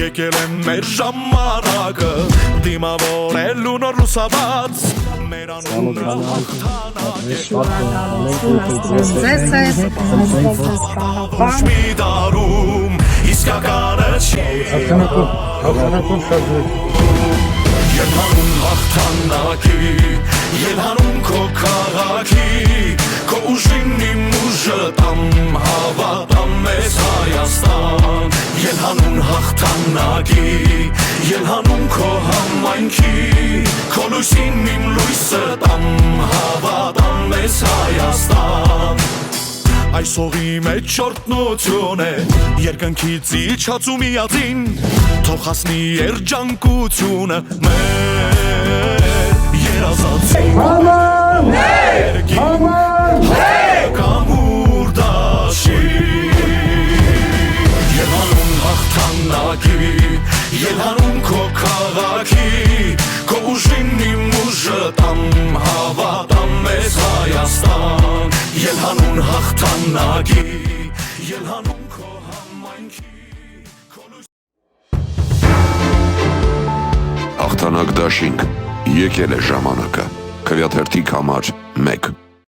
Եկել եմ մեր ժամանակը դիմավորելու նոր լուսաբաց մեր անունը հաղթանակ մի դարում իսկականը չի Եվ հանուն հաղթանակի Եվ հանուն քո քաղաքի Քո ուժին իմ ուժը տամ հավատամ մեզ Հայաստան Եվ հանուն հաղթանակի Եվ հանուն քո համայնքի Քո լույսին իմ լույսը տամ հավատամ մեզ Հայաստան Այս հողի մեջ չորտնություն է Երկնքից իջած ու միածին Թող հասնի երջանկությունը մեր երազածին Հանան! Հանան! Կամուր դաշի Եվ հանուն հաղթանակի Եվ հանուն քո քաղաքի Քո ուժին իմ ուժը տամ հավատամ մեզ Հայաստան Եվ հանուն հաղթանակի Եվ հանուն քո համայնքի Հաղթանակ դաշինք, եկել է ժամանակը, քվյաթերթիկ համար 1